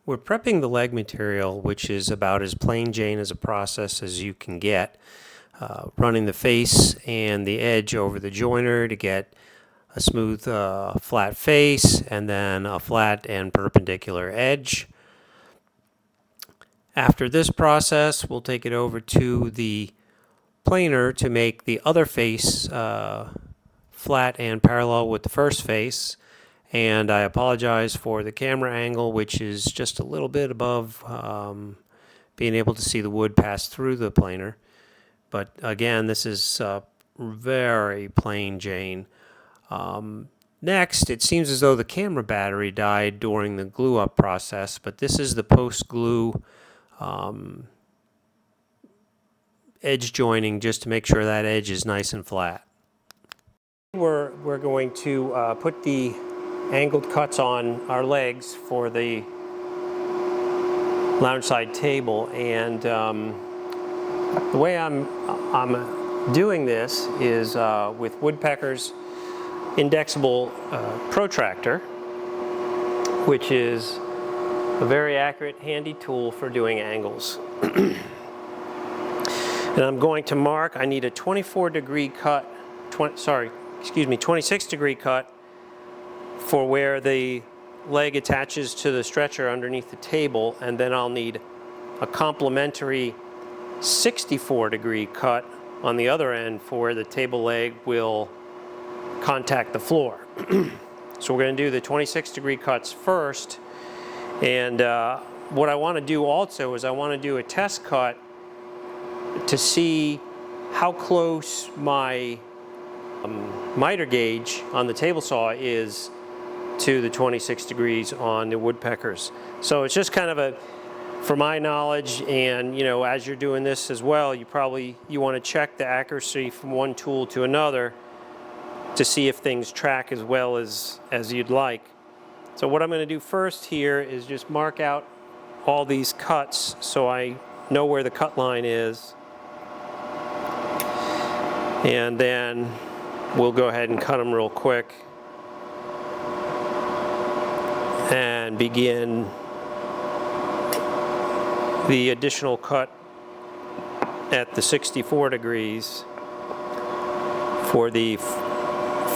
We're prepping the leg material, which is about as plain Jane as a process as you can get. Running the face and the edge over the joiner to get a smooth flat face and then a flat and perpendicular edge. After this process, we'll take it over to the planer to make the other face flat and parallel with the first face. And I apologize for the camera angle, which is just a little bit above being able to see the wood pass through the planer. But again, this is very plain Jane. Next, it seems as though the camera battery died during the glue up process, but this is the post-glue edge joining just to make sure that edge is nice and flat. We're going to put the angled cuts on our legs for the Loungeside table, and the way I'm doing this is with Woodpecker's indexable protractor, which is a very accurate, handy tool for doing angles. And I'm going to mark, I need a 24-degree cut, 26-degree cut for where the leg attaches to the stretcher underneath the table, and then I'll need a complementary 64-degree cut on the other end for where the table leg will contact the floor. So we're going to do the 26-degree cuts first, and what I want to do also is I want to do a test cut to see how close my miter gauge on the table saw is to the 26 degrees on the Woodpeckers. So it's just kind of a, for my knowledge, and you know, as you're doing this as well, you want to check the accuracy from one tool to another to see if things track as well as you'd like. So what I'm going to do first here is just mark out all these cuts so I know where the cut line is, and then we'll go ahead and cut them real quick and begin the additional cut at the 64 degrees for the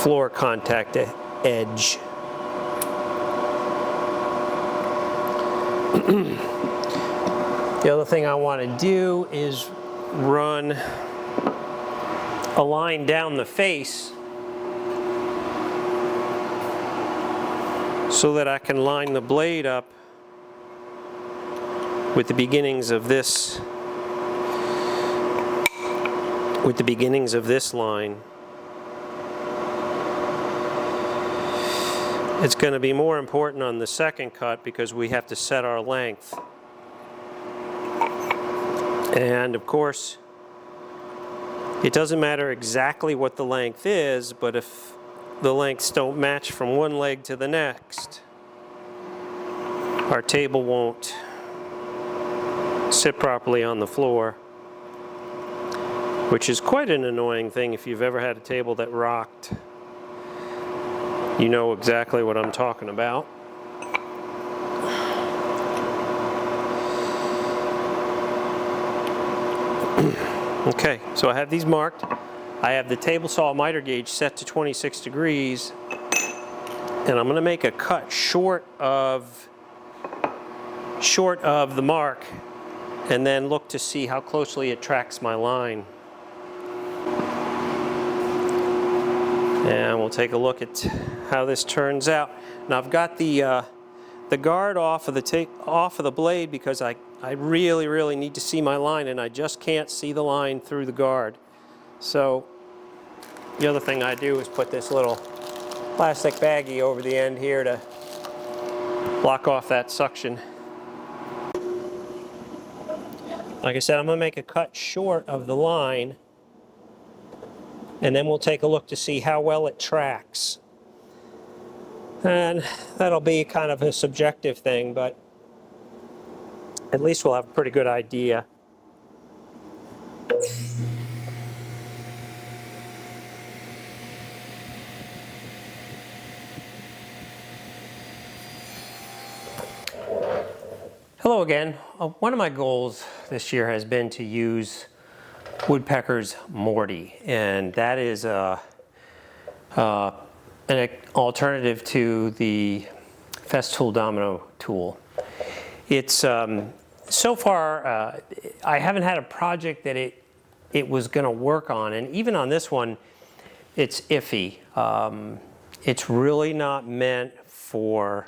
floor contact edge. The other thing I want to do is run a line down the face so that I can line the blade up with the beginnings of this line. It's going to be more important on the second cut because we have to set our length. And of course, it doesn't matter exactly what the length is, but if the lengths don't match from one leg to the next, our table won't sit properly on the floor, which is quite an annoying thing. If you've ever had a table that rocked, you know exactly what I'm talking about. Okay, so I have these marked. I have the table saw miter gauge set to 26 degrees, and I'm going to make a cut short of the mark, and then look to see how closely it tracks my line. And we'll take a look at how this turns out. Now I've got the guard off of the blade because I really need to see my line, and I just can't see the line through the guard. So the other thing I do is put this little plastic baggie over the end here to block off that suction. Like I said, I'm going to make a cut short of the line, and then we'll take a look to see how well it tracks. And that'll be kind of a subjective thing, but at least we'll have a pretty good idea. Hello again. One of my goals this year has been to use Woodpecker's Morty, and that is an alternative to the Festool Domino tool. It's so far I haven't had a project that it was going to work on, and even on this one, it's iffy. It's really not meant for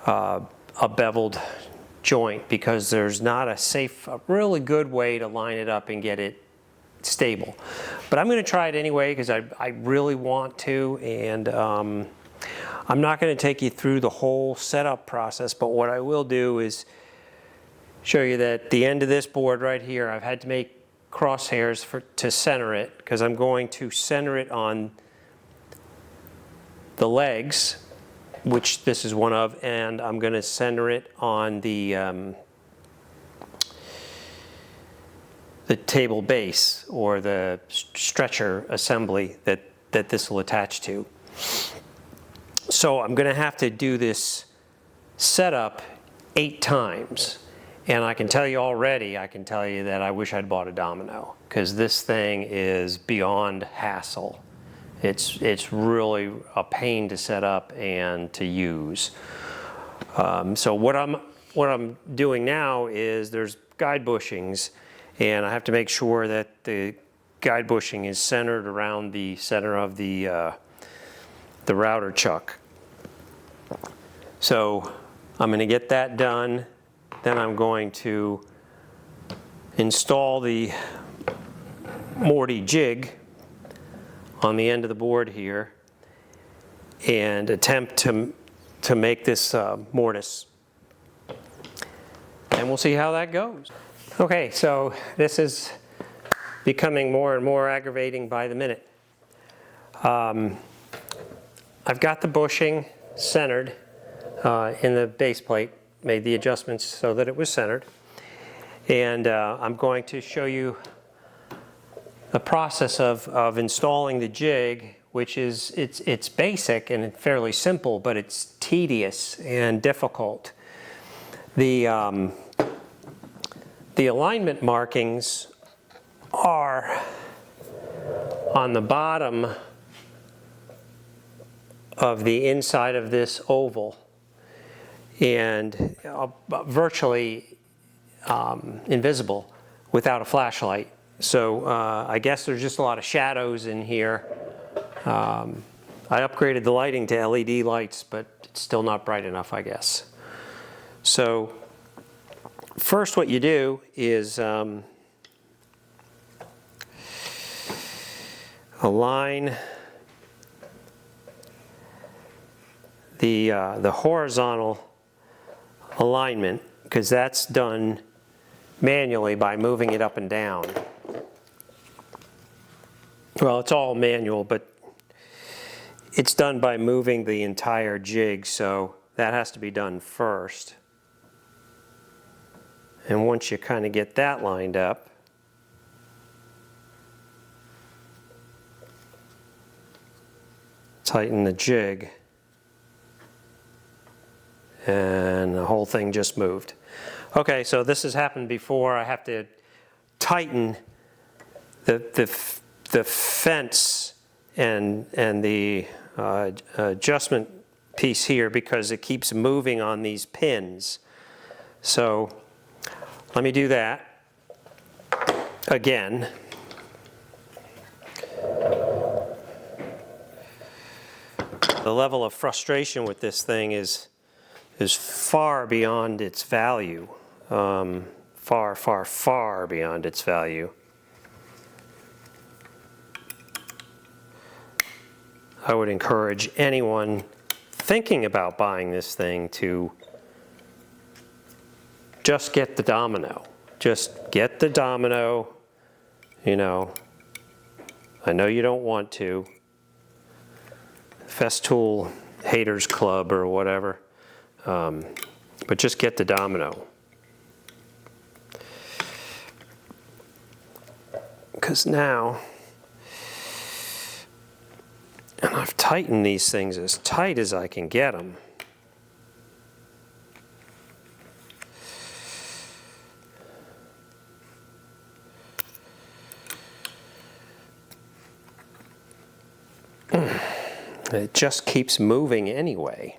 a beveled joint because there's not a really good way to line it up and get it stable. But I'm going to try it anyway because I really want to, and I'm not going to take you through the whole setup process, but what I will do is show you that the end of this board right here, I've had to make crosshairs to center it because I'm going to center it on the legs, which this is one of, and I'm going to center it on the table base or the stretcher assembly that this will attach to. So I'm going to have to do this setup 8 times, and I can tell you already, that I wish I'd bought a domino because this thing is beyond hassle. It's really a pain to set up and to use. So what I'm doing now is there's guide bushings, and I have to make sure that the guide bushing is centered around the center of the router chuck. So I'm going to get that done. Then I'm going to install the Morty jig on the end of the board here and attempt to make this mortise. And we'll see how that goes. Okay, so this is becoming more and more aggravating by the minute. I've got the bushing centered in the base plate, made the adjustments so that it was centered. And I'm going to show you the process of installing the jig, which is, it's basic and fairly simple, but it's tedious and difficult. The alignment markings are on the bottom of the inside of this oval and virtually invisible without a flashlight. So I guess there's just a lot of shadows in here. I upgraded the lighting to LED lights, but it's still not bright enough, I guess. So first what you do is align the horizontal alignment, because that's done manually by moving it up and down. Well, it's all manual, but it's done by moving the entire jig, so that has to be done first. And once you kind of get that lined up, tighten the jig, and the whole thing just moved. Okay, so this has happened before. I have to tighten the fence and the adjustment piece here because it keeps moving on these pins. So let me do that again. The level of frustration with this thing is far beyond its value. Far, far, far beyond its value. I would encourage anyone thinking about buying this thing to just get the domino. Just get the domino, you know. I know you don't want to. Festool Haters Club or whatever. But just get the domino. Because now, and I've tightened these things as tight as I can get them. It just keeps moving anyway.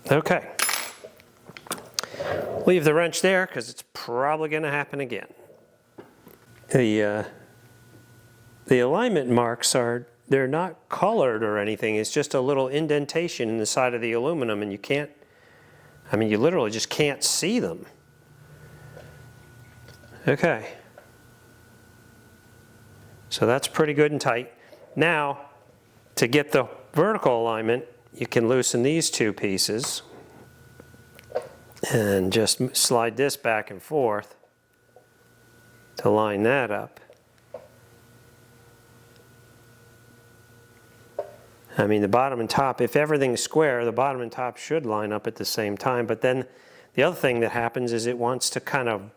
Okay. Leave the wrench there because it's probably going to happen again. The alignment marks they're not colored or anything. It's just a little indentation in the side of the aluminum, and you can't, you literally just can't see them. Okay. So that's pretty good and tight. Now, to get the vertical alignment, you can loosen these two pieces and just slide this back and forth to line that up. The bottom and top, if everything's square, the bottom and top should line up at the same time. But then the other thing that happens is it wants to kind of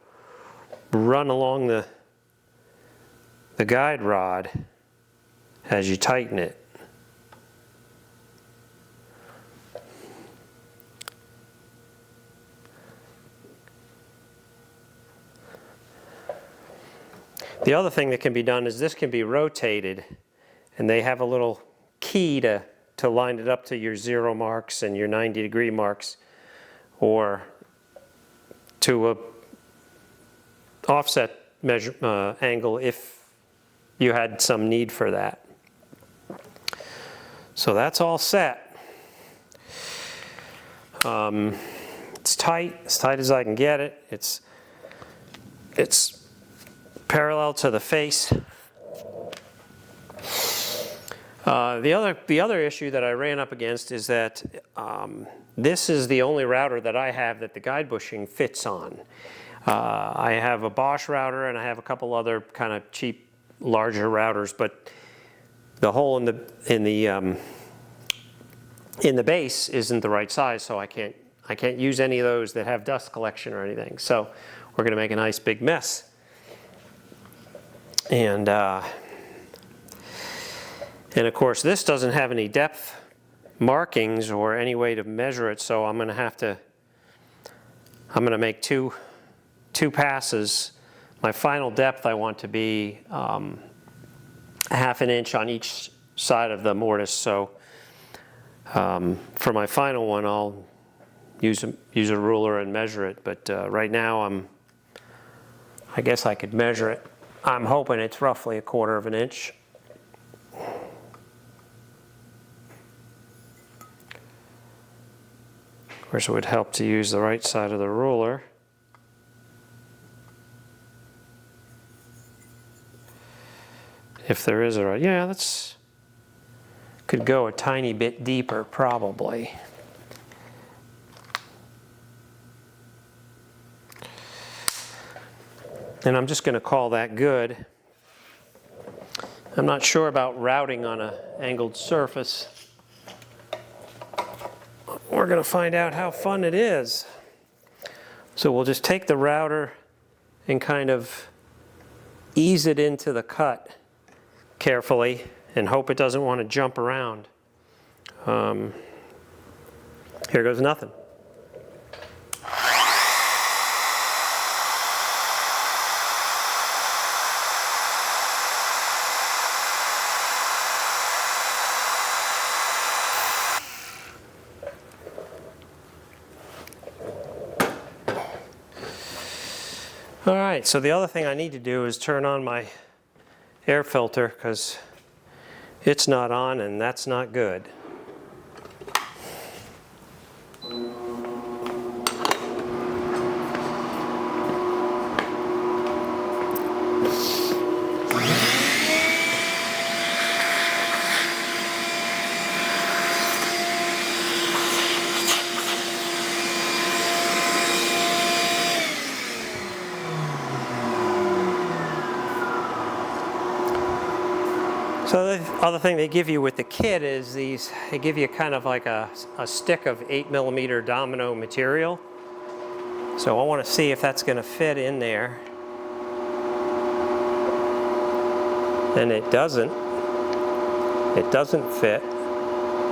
run along the guide rod as you tighten it. The other thing that can be done is this can be rotated, and they have a little key to line it up to your 0 marks and your 90-degree marks, or to a offset measure angle if you had some need for that. So that's all set. It's tight, as tight as I can get it. It's parallel to the face. The other issue that I ran up against is that this is the only router that I have that the guide bushing fits on. I have a Bosch router and I have a couple other kind of cheap, larger routers, but the hole in the base isn't the right size, so I can't use any of those that have dust collection or anything. So we're going to make a nice big mess. And of course, this doesn't have any depth markings or any way to measure it, so I'm going to make two passes. My final depth I want to be ½ an inch on each side of the mortise. So for my final one, I'll use a ruler and measure it. But right now, I guess I could measure it. I'm hoping it's roughly ¼ of an inch. Of course, it would help to use the right side of the ruler. If there is a right, yeah, that's could go a tiny bit deeper probably. And I'm just going to call that good. I'm not sure about routing on an angled surface. We're going to find out how fun it is. So we'll just take the router and kind of ease it into the cut carefully and hope it doesn't want to jump around. Here goes nothing. All right, so the other thing I need to do is turn on my air filter because it's not on and that's not good. So the other thing they give you with the kit is they give you kind of like a stick of 8mm domino material. So I want to see if that's going to fit in there. and it doesn't fit.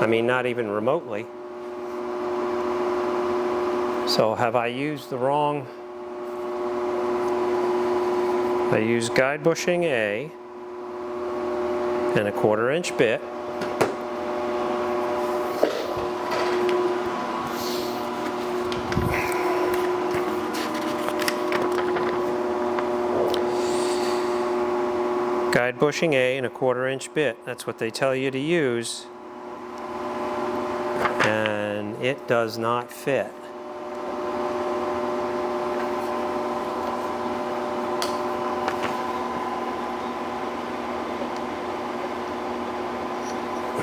I mean, not even remotely. So have I used the wrong? I used guide bushing A and a 1/4 inch bit. Guide bushing A and a 1/4 inch bit. That's what they tell you to use. And it does not fit.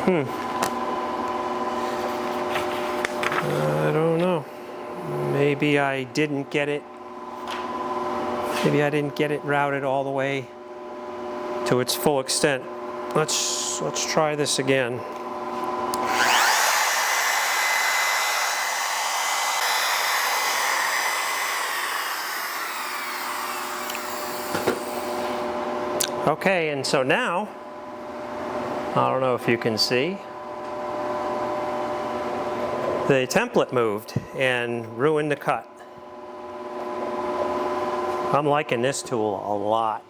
I don't know. Maybe I didn't get it. Maybe I didn't get it routed all the way to its full extent. Let's try this again. Okay, and so now, I don't know if you can see, the template moved and ruined the cut. I'm liking this tool a lot.